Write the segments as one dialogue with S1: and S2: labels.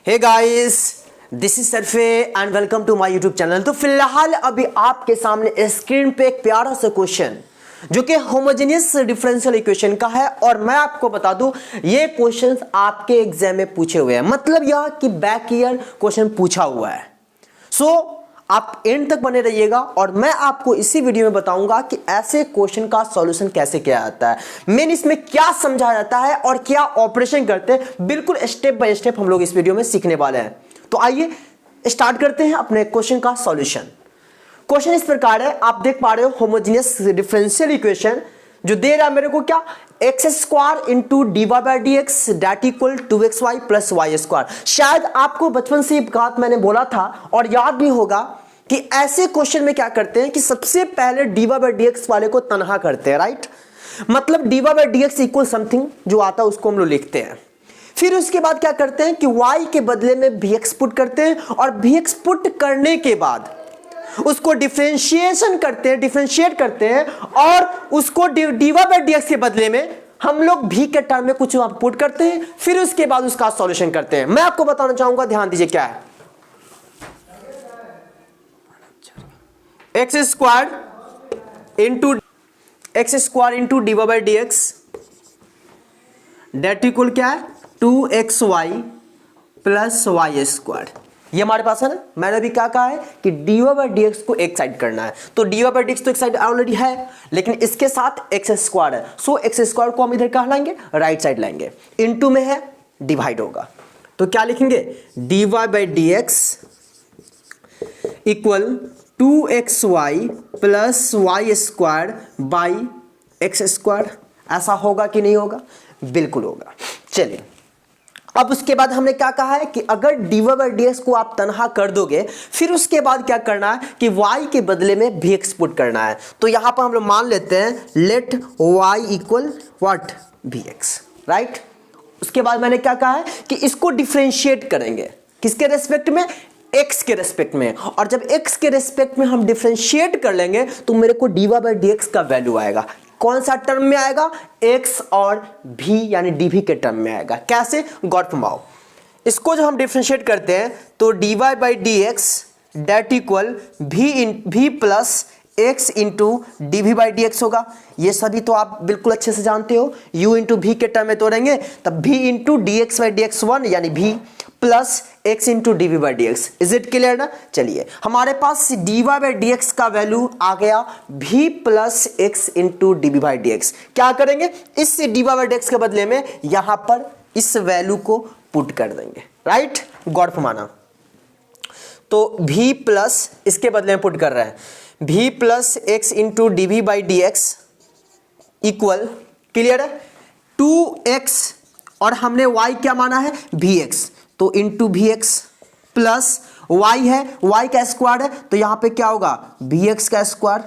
S1: Hey guys, this is Sarfe and welcome to my YouTube channel. तो फिलहाल अभी आपके सामने स्क्रीन पे एक प्यारा सा क्वेश्चन जो कि होमोजेनियस डिफरेंशियल इक्वेशन का है और मैं आपको बता दूं ये क्वेश्चंस आपके एग्जाम में पूछे हुए हैं, मतलब यह कि बैक ईयर क्वेश्चन पूछा हुआ है। सो आप एंड तक बने रहिएगा और मैं आपको इसी वीडियो में बताऊंगा कि ऐसे क्वेश्चन का सॉल्यूशन कैसे किया जाता है, मेन इसमें क्या समझाया जाता है और क्या ऑपरेशन करते हैं, बिल्कुल स्टेप बाय स्टेप हम लोग इस वीडियो में सीखने वाले हैं। तो आइए स्टार्ट करते हैं अपने क्वेश्चन का सॉल्यूशन। क्वेश्चन इस प्रकार है, आप देख पा रहे हो होमोजेनियस डिफरेंशियल इक्वेशन जो दे रहा है मेरे को क्या, x square into d Y by D x that equal 2xy plus y square. शायद आपको बचपन से ये बात मैंने बोला था और याद भी होगा कि ऐसे क्वेश्चन में क्या करते हैं कि सबसे पहले d Y by D x वाले को तनहा करते हैं, राइट। मतलब d Y by D x equal something जो आता है उसको हम लोग लिखते हैं। फिर उसके बाद क्या करते हैं कि y के बदले में bx पुट करते हैं और bx पुट करने के बाद उसको डिफरेंशिएट करते हैं और उसको dy बाई dx के बदले में हम लोग v के टर्म में कुछ पुट करते हैं, फिर उसके बाद उसका सॉल्यूशन करते हैं। मैं आपको बताना चाहूंगा, ध्यान दीजिए क्या है। X square into d Y by D x that equal क्या है 2xy प्लस वाई स्क्वायर। ये हमारे पास है ना, मैंने भी क्या कहा है कि d Y by D x को एक साइड करना है, तो d Y by D x तो एक साइड ऑलरेडी है लेकिन इसके साथ एक्स स्क्वायर है, सो एक्स स्क्वायर को हम इधर कहाँ लाएंगे, राइट साइड लाएंगे। इनटू में है, डिवाइड होगा, तो क्या लिखेंगे d Y by D x equal 2xy plus y square by x square. ऐसा होगा कि नहीं होगा, बिल्कुल होगा। चलिए अब उसके बाद हमने क्या कहा है कि अगर d Y by D x को आप तनहा कर दोगे फिर उसके बाद क्या करना है कि y के बदले में भी एक्स पुट करना है। तो यहां पर हम लोग मान लेते हैं लेट y इक्वल व्हाट भी एक्स, राइट। उसके बाद मैंने क्या कहा है कि इसको डिफरेंशिएट करेंगे, किसके रेस्पेक्ट में, x के रेस्पेक्ट में, और जब x के रेस्पेक्ट में हम डिफरेंशिएट कर लेंगे तो मेरे को d Y by D x का वैल्यू आएगा। कौन सा टर्म में आएगा, x और v यानी dv के टर्म में आएगा। कैसे, गौर फरमाओ। इसको जब हम डिफरेंशिएट करते हैं तो dy by D x that equal v plus x into D we by D x होगा। ये सभी तो आप बिल्कुल अच्छे से जानते हो, u इंटू v के टर्म में तोड़ेंगे तब v into D X by D X 1 यानी v plus x into D we by D X. Is it clear ना। चलिए हमारे पास D Y by D x का वैल्यू आ गया v plus x into D we by D X. क्या करेंगे, इस D Y by D X के बदले में यहां पर इस वैल्यू को पुट कर देंगे, राइट। गौर फरमाना, तो v प्लस इसके बदले में पुट कर रहे हैं v plus x into D we by D x equal, clear है, 2x और हमने y क्या माना है vx, तो into v x plus y है, y का स्क्वायर है तो यहां पे क्या होगा वी एक्स का स्क्वायर।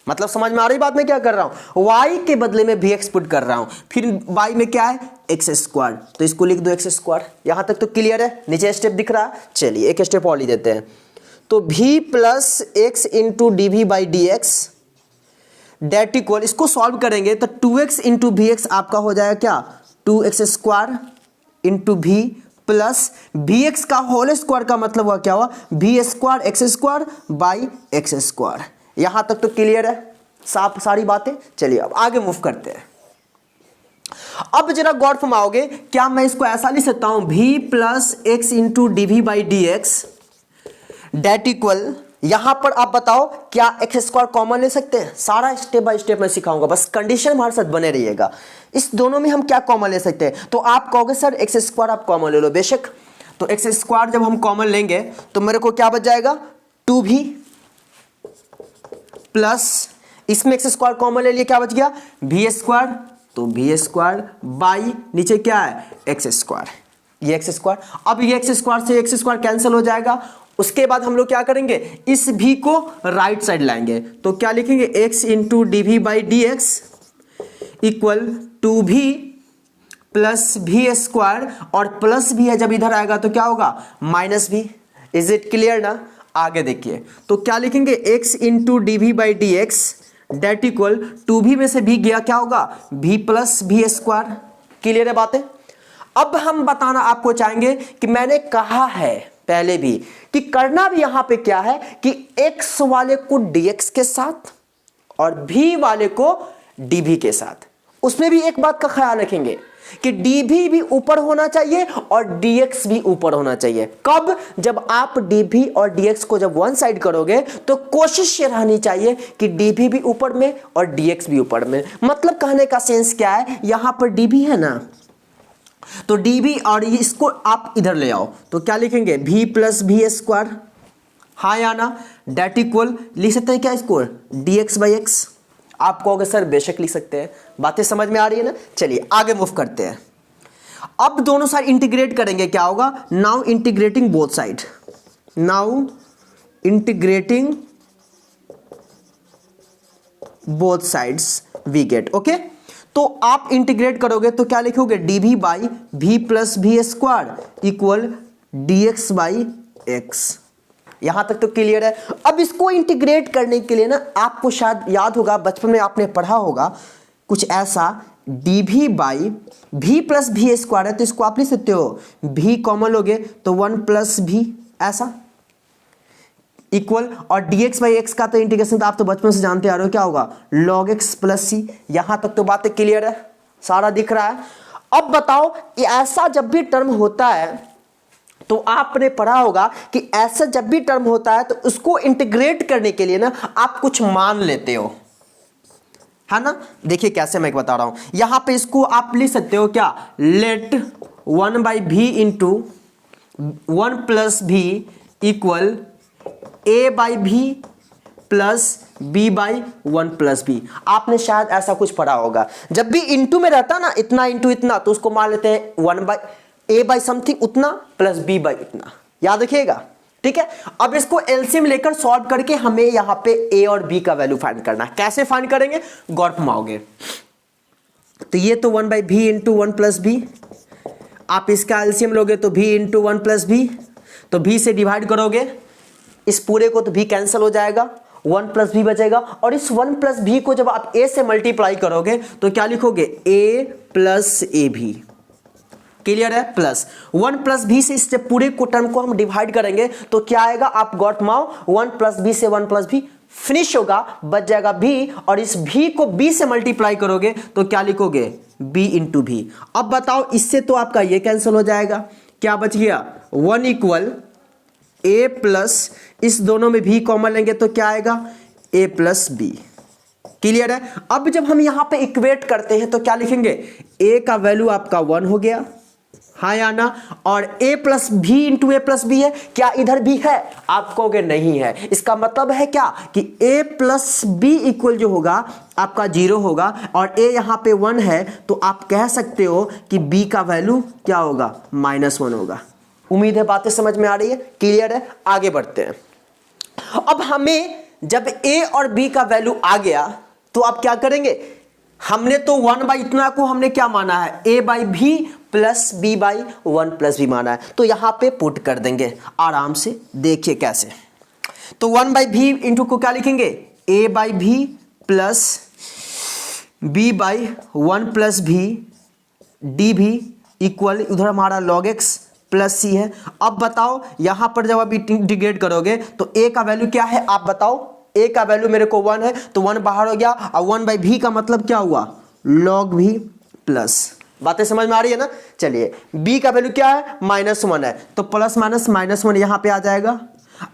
S1: मतलब समझ में आ रही बात, मैं क्या कर रहा हूं, y के बदले में वी एक्स पुट कर रहा हूं, फिर y में क्या है एक्स स्क्वायर, तो इसको लिख दो एक्स स्क्वायर। यहां तक तो क्लियर है, नीचे स्टेप दिख रहा है। चलिए एक स्टेप और लिख देते हैं, तो v plus x into D we by D x that equal, इसको सॉल्व करेंगे तो 2x इंटू वी एक्स आपका हो जाएगा क्या 2x square into v plus b x का होल स्क्वायर का मतलब हुआ क्या हुआ b square x square by x square. यहां तक तो क्लियर है साफ सारी बातें। चलिए अब आगे मूव करते हैं। अब जरा गौर फरमाओगे, क्या मैं इसको ऐसा लिख सकता हूं v plus x into D we by D x that equal, यहां पर आप बताओ क्या एक्स स्क्वायर कॉमन ले सकते हैं। सारा स्टेप बाय स्टेप मैं सिखाऊंगा, बस कंडीशन हमारे साथ बने रहिएगा। इस दोनों में हम क्या कॉमन ले सकते हैं, तो आप कहोगे सर एक्स स्क्वायर आप कॉमन ले लो, बेशक। तो एक्स स्क्वायर जब हम कॉमन लेंगे तो मेरे को क्या बच जाएगा 2v प्लस इसमें एक्स स्क्वायर कॉमन ले लिए, क्या बच गया v स्क्वायर, तो v स्क्वायर बाई नीचे क्या है एक्स स्क्वायर, ये एक्स स्क्वायर। अब ये एक्स स्क्वायर से एक्स स्क्वायर कैंसिल हो जाएगा। उसके बाद हम लोग क्या करेंगे, इस v को राइट साइड लाएंगे, तो क्या लिखेंगे x into D we by D x equal 2v plus v square, और प्लस भी है जब इधर आएगा तो क्या होगा minus v। Is it clear ना। आगे देखिए, तो क्या लिखेंगे x into D we by D x that equal 2v में से v गया क्या होगा v plus v square. Clear है बातें। अब हम बताना आपको चाहेंगे कि मैंने कहा है पहले भी कि करना भी यहां पे क्या है कि x वाले को dx के साथ और v वाले को dv के साथ। उसमें भी एक बात का ख्याल रखेंगे कि dv भी ऊपर होना चाहिए और dx भी ऊपर होना चाहिए। कब? जब आप dv और dx को जब वन साइड करोगे तो कोशिश ये रहनी चाहिए कि dv भी ऊपर में और dx भी ऊपर में। मतलब कहने का सेंस क्या है, यहां पर dv है ना, तो dv और इसको आप इधर ले आओ तो क्या लिखेंगे v प्लस v स्क्वायर, हाँ या ना, डेट इक्वल लिख सकते हैं क्या इसको dx बाई एक्स। आप कहोगे सर बेशक लिख सकते हैं, बातें समझ में आ रही है ना। चलिए आगे मूव करते हैं। अब दोनों साइड इंटीग्रेट करेंगे, क्या होगा, now integrating both side, now integrating both sides we get, okay. तो आप इंटीग्रेट करोगे तो क्या लिखोगे, dv by v plus v square equal dx by x. यहां तक तो क्लियर है। अब इसको इंटीग्रेट करने के लिए ना, आपको शायद याद होगा बचपन में आपने पढ़ा होगा कुछ ऐसा, dv by v plus v square है तो इसको आप लिख सकते हो v कॉमन लोगे तो 1 प्लस v ऐसा इक्वल, और dx बाई एक्स का तो इंटीग्रेशन तो आप तो बचपन से जानते आ रहे हो क्या होगा, log x प्लस c। यहां तक तो बातें क्लियर है, सारा दिख रहा है। अब बताओ ऐसा जब भी टर्म होता है तो आपने पढ़ा होगा कि ऐसा जब भी टर्म होता है तो उसको इंटीग्रेट करने के लिए ना आप कुछ मान लेते हो, है ना। देखिए कैसे मैं बता रहा हूं, यहां पे इसको आप लिख सकते हो क्या, let 1 by v into 1 plus v equal a by v plus b by 1 plus b। आपने शायद ऐसा कुछ पढ़ा होगा, जब भी इंटू में रहता ना, इतना इंटू इतना, तो उसको मान लेते हैं 1 बाई a बाई समथिंग उतना प्लस b बाई इतना, याद रखिएगा, ठीक है। अब इसको एलसीएम लेकर सॉल्व करके हमें यहां पे a और b का वैल्यू फाइंड करना है। कैसे फाइंड करेंगे, गौर फरमाओगे तो ये तो 1 by v into 1 plus b, आप इसका एलसीएम लोगे तो v इंटू 1 प्लस b, तो v से डिवाइड करोगे इस पूरे को तो v कैंसिल हो जाएगा, 1 प्लस b बचेगा, और इस 1 प्लस b को जब आप a से मल्टीप्लाई करोगे तो क्या लिखोगे, a प्लस ए भी, क्लियर है। प्लस 1 प्लस b से इस पूरे को टर्म को हम डिवाइड करेंगे तो क्या आएगा, आप गॉट माओ 1 प्लस b से 1 प्लस b फिनिश होगा, बच जाएगा b, और इस v को b से मल्टीप्लाई करोगे तो क्या लिखोगे, b इंटू v। अब बताओ इससे तो आपका ये कैंसिल हो जाएगा, क्या बच गया, 1 इक्वल a प्लस, इस दोनों में v कॉमन लेंगे तो क्या आएगा, a प्लस b, क्लियर है। अब जब हम यहां पे इक्वेट करते हैं तो क्या लिखेंगे, a का वैल्यू आपका 1 हो गया, हाँ या ना, और a plus v into a plus b है, क्या इधर भी है, आप कहोगे नहीं है। इसका मतलब है क्या कि a प्लस बी इक्वल जो होगा आपका 0 होगा, और a यहां पे 1 है तो आप कह सकते हो कि b का वैल्यू क्या होगा, -1 होगा। उम्मीद है बातें समझ में आ रही है, क्लियर है। आगे बढ़ते हैं। अब हमें जब a और b का वैल्यू आ गया तो आप क्या करेंगे, हमने तो 1 बाई इतना को हमने क्या माना है, a बाई भी plus b by 1 plus b माना है, तो यहां पे पुट कर देंगे आराम से। देखिए कैसे, तो 1 बाई भी इंटू को क्या लिखेंगे, a बाई भी प्लस b बाई 1 प्लस भी डी भी इक्वल, उधर हमारा log x प्लस सी है। अब बताओ यहां पर जब आप इंटीग्रेट करोगे तो a का वैल्यू क्या है, आप बताओ, a का वैल्यू मेरे को 1 है तो 1 बाहर हो गया, और 1 बाई भी का मतलब क्या हुआ, log भी प्लस। बातें समझ में आ रही है ना। चलिए b का वैल्यू क्या है, -1 है तो प्लस माइनस -1 यहां पे आ जाएगा,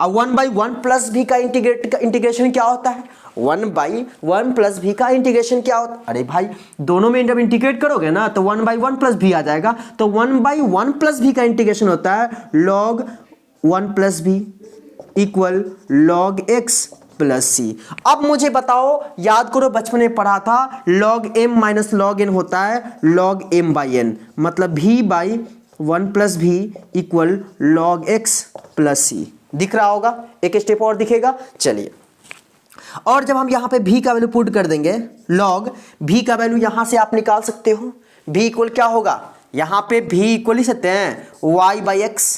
S1: और 1 बाई 1 प्लस भी का इंटीग्रेशन क्या होता है, 1 बाई 1 प्लस भी का इंटीग्रेशन क्या होता है, अरे भाई दोनों में जब इंटीग्रेट करोगे ना तो 1 बाई 1 प्लस भी आ जाएगा, तो 1 बाई 1 प्लस भी का इंटीग्रेशन होता है log 1 प्लस भी इक्वल log x प्लस सी। अब मुझे बताओ, याद करो बचपन में पढ़ा था log m minus log n होता है log m बाई n, मतलब v बाई 1 प्लस भी इक्वल log x प्लस सी। दिख रहा होगा, एक स्टेप और दिखेगा। चलिए, और जब हम यहां पे v का वैल्यू पुट कर देंगे, log v का वैल्यू यहां से आप निकाल सकते हो, v इक्वल क्या होगा, यहां पे v इक्वल लिख सकते हैं y by x,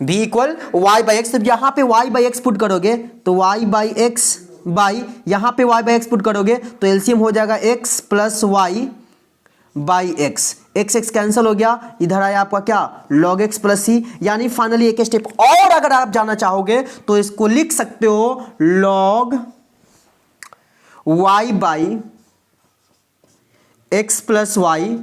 S1: v equal y by x. तो यहां पे y बाई एक्स पुट करोगे तो y बाई एक्स बाई, यहां पे y बाई एक्स पुट करोगे तो एलसीएम हो जाएगा x plus y by x, x x cancel हो गया, इधर आया आपका क्या log x प्लस सी, यानी फाइनली एक स्टेप और अगर आप जाना चाहोगे तो इसको लिख सकते हो log y by X plus Y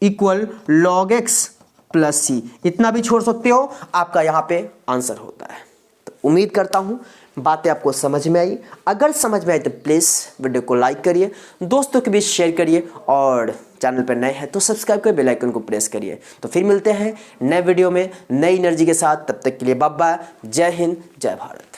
S1: equal log x plus C, इतना भी छोड़ सकते हो, आपका यहां पे आंसर होता है। तो उम्मीद करता हूं बातें आपको समझ में आई। अगर समझ में आई तो प्लीज़ वीडियो को लाइक करिए, दोस्तों के बीच शेयर करिए, और चैनल पर नए हैं तो सब्सक्राइब कर बेल आइकन को प्रेस करिए। तो फिर मिलते हैं नए वीडियो में नई एनर्जी के साथ, तब तक के लिए बाय बाय, जय हिंद जय भारत।